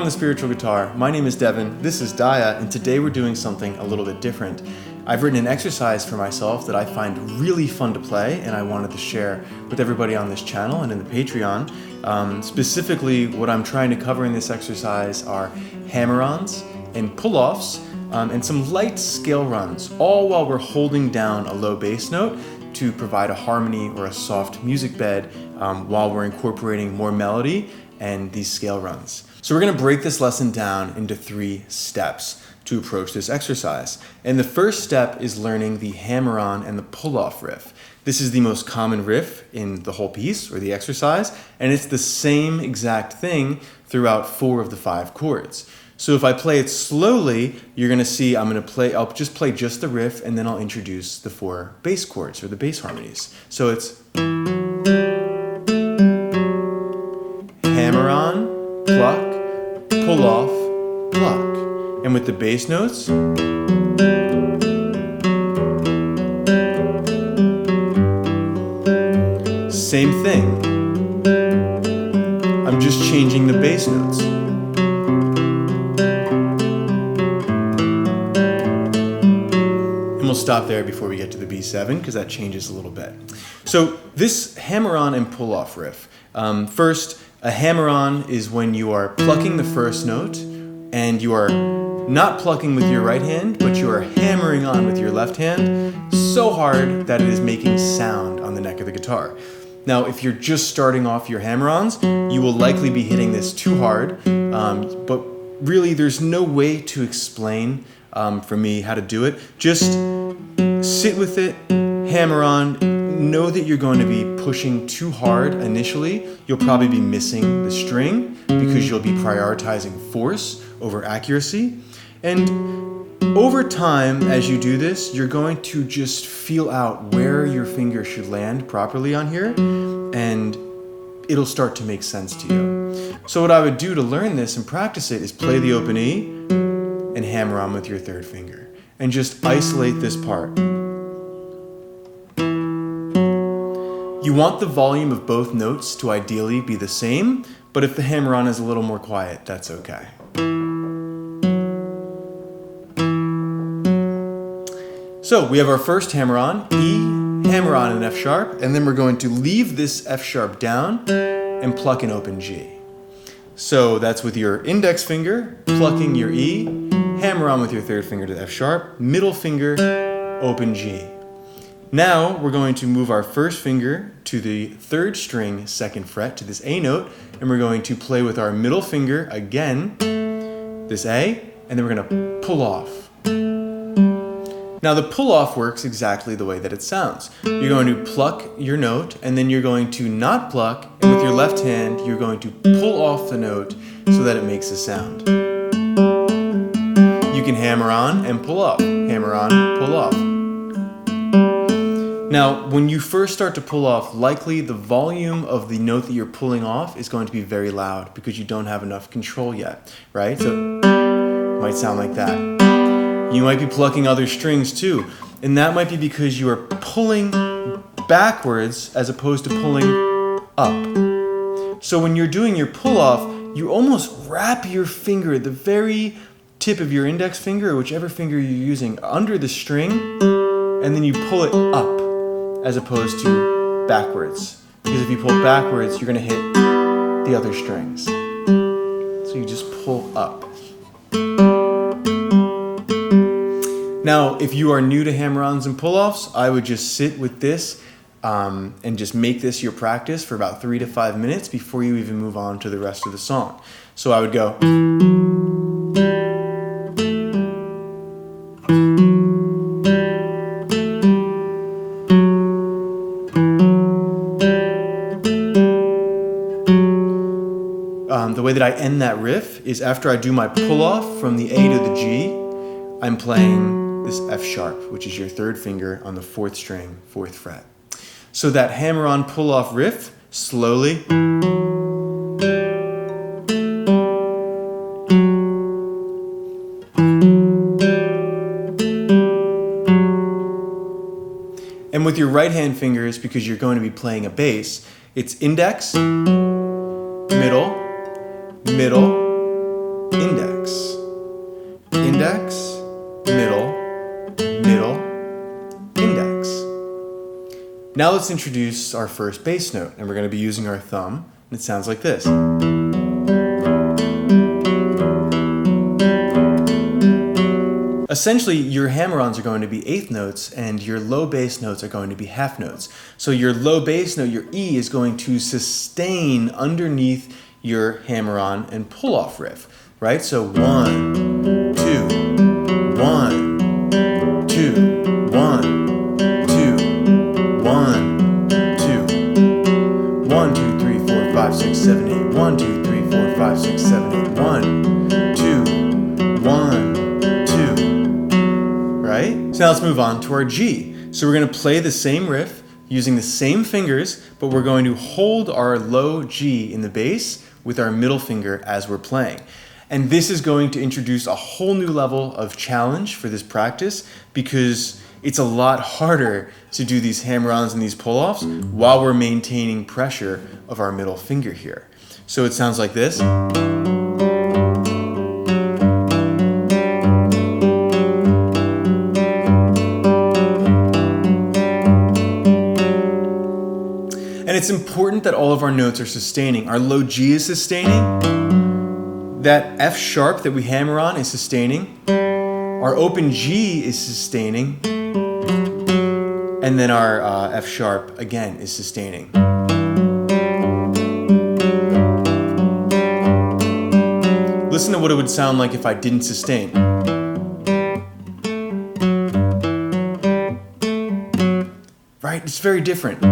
the spiritual guitar. My name is Devin, this is Daya, and today we're doing something a little bit different. I've written an exercise for myself that I find really fun to play, and I wanted to share with everybody on this channel and in the Patreon. Specifically, what I'm trying to cover in this exercise are hammer-ons and pull-offs, and some light scale runs, all while we're holding down a low bass note to provide a harmony or a soft music bed while we're incorporating more melody and these scale runs. So we're going to break this lesson down into 3 steps to approach this exercise. And the first step is learning the hammer-on and the pull-off riff. This is the most common riff in the whole piece or the exercise, and it's the same exact thing throughout 4 of the 5 chords. So if I play it slowly, you're going to see I'll just play just the riff, and then I'll introduce the 4 bass chords or the bass harmonies. So it's hammer-on, pluck, pull-off, pluck. And with the bass notes, same thing. I'm just changing the bass notes. And we'll stop there before we get to the B7 because that changes a little bit. So this hammer-on and pull-off riff. First, a hammer-on is when you are plucking the first note and you are not plucking with your right hand, but you are hammering on with your left hand so hard that it is making sound on the neck of the guitar. Now, if you're just starting off your hammer-ons, you will likely be hitting this too hard, but really there's no way to explain for me how to do it. Just sit with it, hammer on. Know that you're going to be pushing too hard initially. You'll probably be missing the string because you'll be prioritizing force over accuracy. And over time, as you do this, you're going to just feel out where your finger should land properly on here, and it'll start to make sense to you. So what I would do to learn this and practice it is play the open E and hammer on with your 3rd finger, and just isolate this part. You want the volume of both notes to ideally be the same, but if the hammer-on is a little more quiet, that's okay. So we have our first hammer-on, E, hammer-on and F sharp, and then we're going to leave this F sharp down and pluck an open G. So that's with your index finger, plucking your E, hammer-on with your 3rd finger to the F sharp, middle finger, open G. Now we're going to move our 1st finger to the 3rd string 2nd fret to this A note, and we're going to play with our middle finger again, this A, and then we're going to pull off. Now the pull off works exactly the way that it sounds. You're going to pluck your note, and then you're going to not pluck, and with your left hand you're going to pull off the note so that it makes a sound. You can hammer on and pull off, hammer on, pull off. Now, when you first start to pull off, likely the volume of the note that you're pulling off is going to be very loud because you don't have enough control yet, right? So it might sound like that. You might be plucking other strings too, and that might be because you are pulling backwards as opposed to pulling up. So when you're doing your pull off, you almost wrap your finger at the very tip of your index finger, or whichever finger you're using, under the string, and then you pull it up as opposed to backwards. Because if you pull backwards, you're going to hit the other strings. So you just pull up. Now, if you are new to hammer-ons and pull-offs, I would just sit with this and just make this your practice for about 3 to 5 minutes before you even move on to the rest of the song. So I would go. The way that I end that riff is after I do my pull-off from the A to the G, I'm playing this F sharp, which is your 3rd finger on the 4th string, 4th fret. So that hammer-on pull-off riff, slowly. And with your right hand fingers, because you're going to be playing a bass, it's index, middle, middle, Now let's introduce our first bass note, and we're going to be using our thumb, and it sounds like this. Essentially, your hammer-ons are going to be eighth notes, and your low bass notes are going to be half notes. So your low bass note, your E, is going to sustain underneath your hammer-on and pull-off riff, right? So 1, 2, 1, 2, 1, 2, 1, 2, 1, 2, 3, 4, 5, 6, 7, 8, 1, 2, 3, 4, 5, 6, 7, 8, 1, 2, 1, 2, right? So now let's move on to our G. So we're going to play the same riff using the same fingers, but we're going to hold our low G in the bass with our middle finger as we're playing. And this is going to introduce a whole new level of challenge for this practice, because it's a lot harder to do these hammer-ons and these pull-offs while we're maintaining pressure of our middle finger here. So it sounds like this. And it's important that all of our notes are sustaining. Our low G is sustaining. That F sharp that we hammer on is sustaining. Our open G is sustaining. And then our F sharp, again, is sustaining. Listen to what it would sound like if I didn't sustain. Right? It's very different.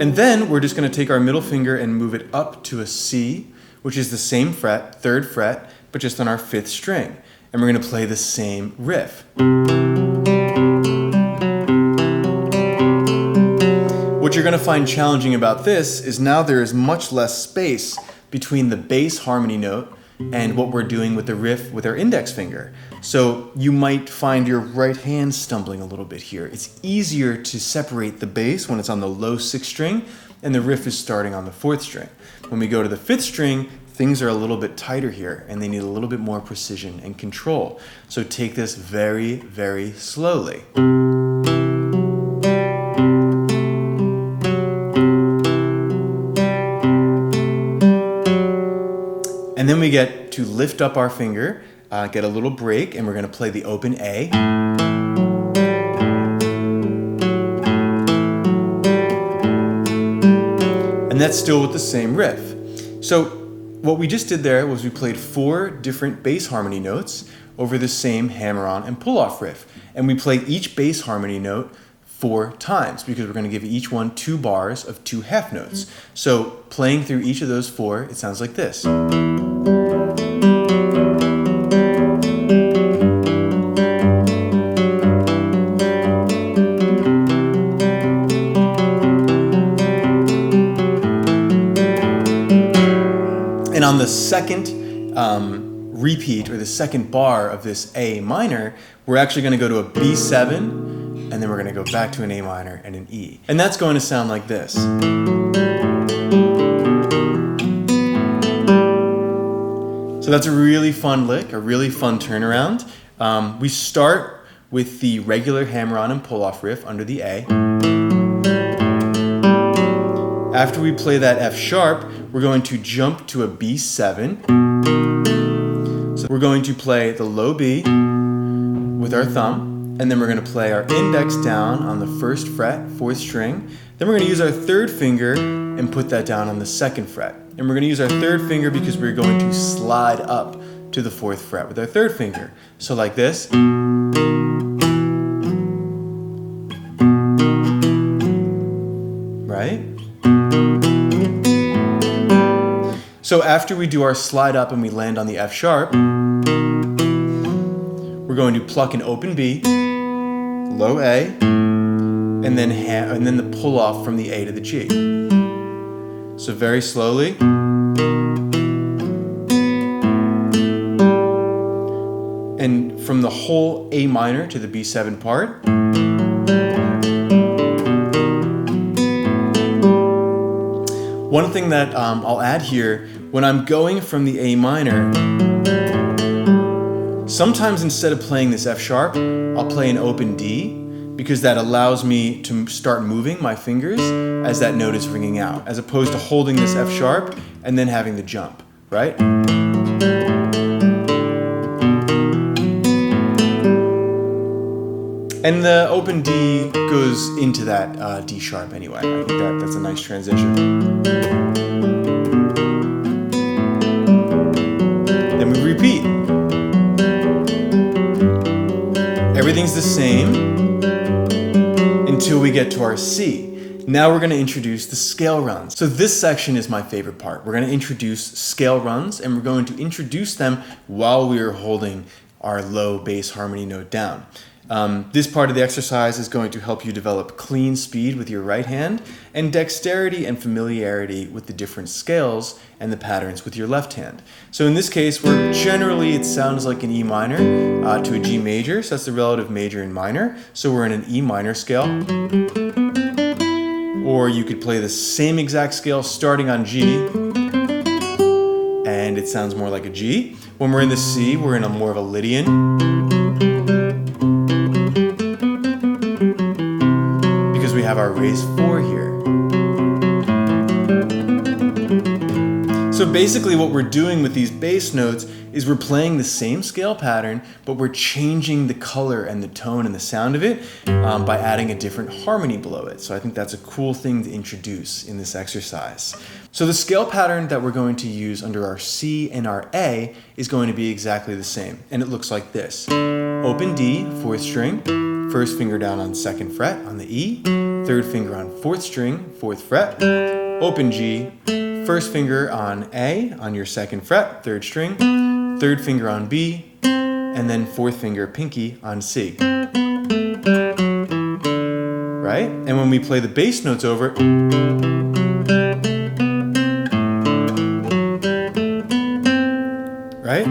And then we're just going to take our middle finger and move it up to a C, which is the same fret, 3rd fret, but just on our 5th string. And we're going to play the same riff. What you're going to find challenging about this is now there is much less space between the bass harmony note and what we're doing with the riff with our index finger. So you might find your right hand stumbling a little bit here. It's easier to separate the bass when it's on the low 6th string and the riff is starting on the 4th string. When we go to the 5th string, things are a little bit tighter here and they need a little bit more precision and control. So take this very, very slowly. And then we get to lift up our finger, get a little break, and we're going to play the open A. And that's still with the same riff. So what we just did there was we played 4 different bass harmony notes over the same hammer-on and pull-off riff. And we played each bass harmony note 4 times because we're going to give each one 2 bars of 2 half notes. So playing through each of those 4, it sounds like this. And on the second repeat, or the second bar of this A minor, we're actually going to go to a B7, and then we're going to go back to an A minor and an E. And that's going to sound like this. So that's a really fun lick, a really fun turnaround. We start with the regular hammer-on and pull-off riff under the A. After we play that F sharp, we're going to jump to a B7. So we're going to play the low B with our thumb, and then we're going to play our index down on the 1st fret, 4th string. Then we're going to use our 3rd finger and put that down on the 2nd fret. And we're going to use our 3rd finger because we're going to slide up to the 4th fret with our 3rd finger. So like this. Right? So after we do our slide up and we land on the F sharp, we're going to pluck an open B, low A, and then the pull off from the A to the G. So very slowly. And from the whole A minor to the B7 part. One thing that I'll add here, when I'm going from the A minor Sometimes instead of playing this F sharp, I'll play an open D, because that allows me to start moving my fingers as that note is ringing out, as opposed to holding this F sharp and then having the jump, right? And the open D goes into that D sharp anyway. I think that's a nice transition. Then we repeat. Everything's the same until we get to our C. Now we're going to introduce the scale runs. So this section is my favorite part. We're going to introduce scale runs, and we're going to introduce them while we are holding our low bass harmony note down. This part of the exercise is going to help you develop clean speed with your right hand and dexterity and familiarity with the different scales and the patterns with your left hand. So in this case, it sounds like an E minor to a G major, so that's the relative major and minor. So we're in an E minor scale. Or you could play the same exact scale starting on G, and it sounds more like a G. When we're in the C, we're in more of a Lydian, because we have our raised 4 here. So basically what we're doing with these bass notes is we're playing the same scale pattern, but we're changing the color and the tone and the sound of it by adding a different harmony below it. So I think that's a cool thing to introduce in this exercise. So the scale pattern that we're going to use under our C and our A is going to be exactly the same. And it looks like this. Open D, 4th string, first finger down on 2nd fret on the E, 3rd finger on 4th string, 4th fret, open G, first finger on A on your 2nd fret, 3rd string, 3rd finger on B, and then 4th finger pinky on C. Right? And when we play the bass notes over it, right?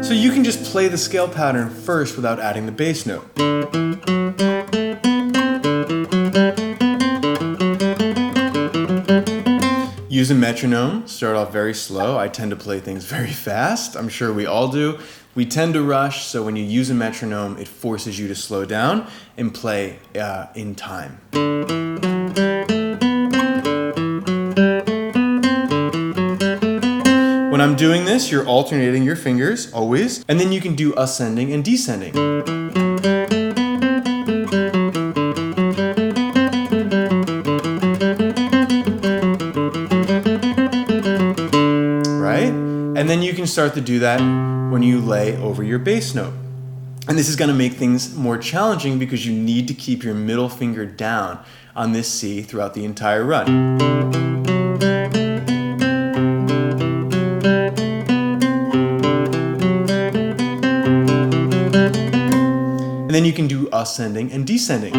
So you can just play the scale pattern first without adding the bass note. Use a metronome, start off very slow. I tend to play things very fast. I'm sure we all do. We tend to rush, so when you use a metronome, it forces you to slow down and play in time. When I'm doing this, you're alternating your fingers, always, and then you can do ascending and descending. And then you can start to do that when you lay over your bass note. And this is going to make things more challenging because you need to keep your middle finger down on this C throughout the entire run. And then you can do ascending and descending.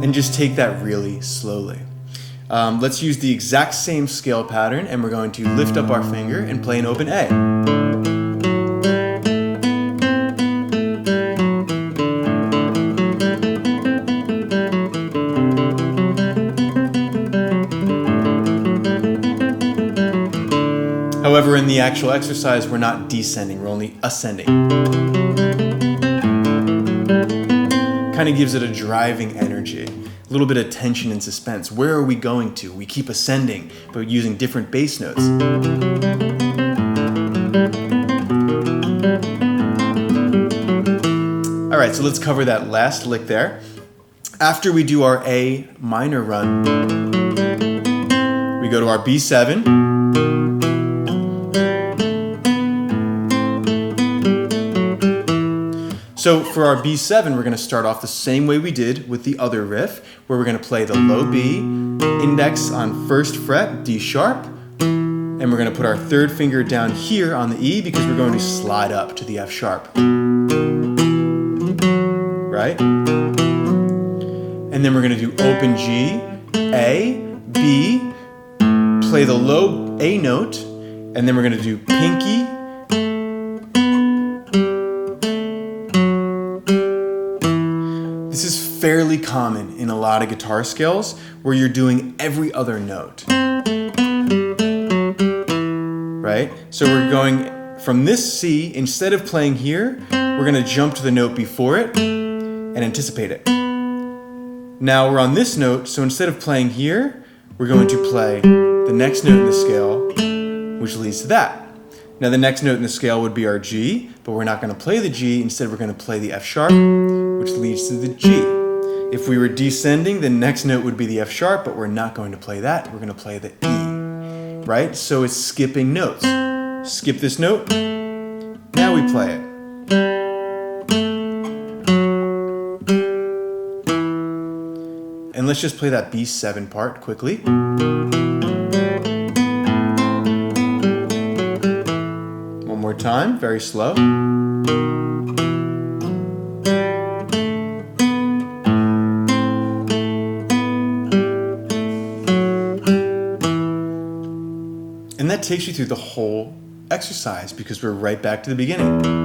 And just take that really slowly. Let's use the exact same scale pattern, and we're going to lift up our finger and play an open A. However, in the actual exercise, we're not descending, we're only ascending. Kind of gives it a driving energy, a little bit of tension and suspense. Where are we going to? We keep ascending, but using different bass notes. All right, so let's cover that last lick there. After we do our A minor run, we go to our B7. So for our B7, we're going to start off the same way we did with the other riff, where we're going to play the low B, index on 1st fret, D sharp, and we're going to put our 3rd finger down here on the E because we're going to slide up to the F sharp. Right? And then we're going to do open G, A, B, play the low A note, and then we're going to do pinky, fairly common in a lot of guitar scales where you're doing every other note. Right? So we're going from this C, instead of playing here, we're going to jump to the note before it and anticipate it. Now we're on this note, so instead of playing here, we're going to play the next note in the scale, which leads to that. Now the next note in the scale would be our G, but we're not going to play the G, instead we're going to play the F sharp, which leads to the G. If we were descending, the next note would be the F sharp, but we're not going to play that, we're going to play the E. Right? So it's skipping notes. Skip this note, now we play it. And let's just play that B7 part quickly. One more time, very slow. And that takes you through the whole exercise because we're right back to the beginning.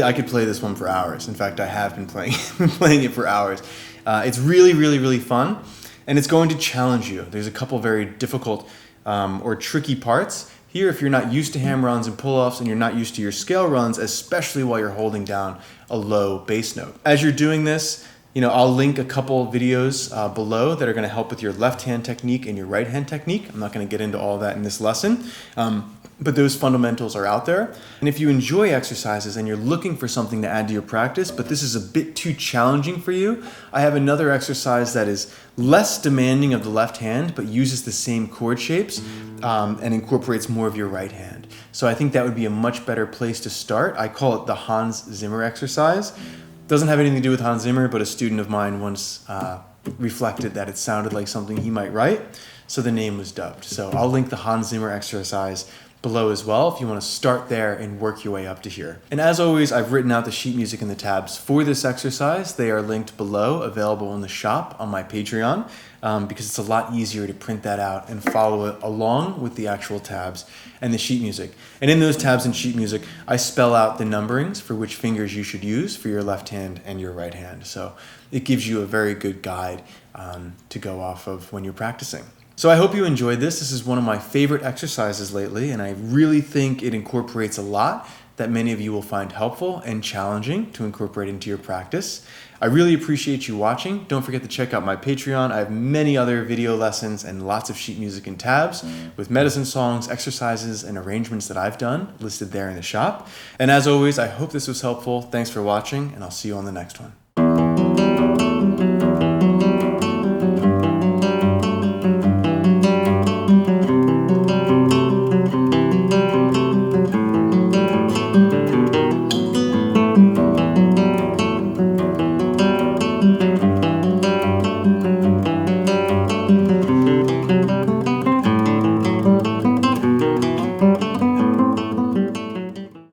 I could play this one for hours. In fact, I have been playing it for hours. It's really, really, really fun, and it's going to challenge you. There's a couple very difficult or tricky parts here if you're not used to hammer-ons and pull-offs and you're not used to your scale runs, especially while you're holding down a low bass note. As you're doing this, I'll link a couple videos below that are going to help with your left-hand technique and your right-hand technique. I'm not going to get into all that in this lesson. But those fundamentals are out there. And if you enjoy exercises and you're looking for something to add to your practice, but this is a bit too challenging for you, I have another exercise that is less demanding of the left hand, but uses the same chord shapes and incorporates more of your right hand. So I think that would be a much better place to start. I call it the Hans Zimmer exercise. Doesn't have anything to do with Hans Zimmer, but a student of mine once reflected that it sounded like something he might write, so the name was dubbed. So I'll link the Hans Zimmer exercise below as well if you want to start there and work your way up to here. And as always, I've written out the sheet music and the tabs for this exercise. They are linked below, available in the shop on my Patreon, because it's a lot easier to print that out and follow it along with the actual tabs and the sheet music. And in those tabs and sheet music, I spell out the numberings for which fingers you should use for your left hand and your right hand. So it gives you a very good guide to go off of when you're practicing. So I hope you enjoyed this. This is one of my favorite exercises lately, and I really think it incorporates a lot that many of you will find helpful and challenging to incorporate into your practice. I really appreciate you watching. Don't forget to check out my Patreon. I have many other video lessons and lots of sheet music and tabs with medicine songs, exercises, and arrangements that I've done listed there in the shop. And as always, I hope this was helpful. Thanks for watching, and I'll see you on the next one.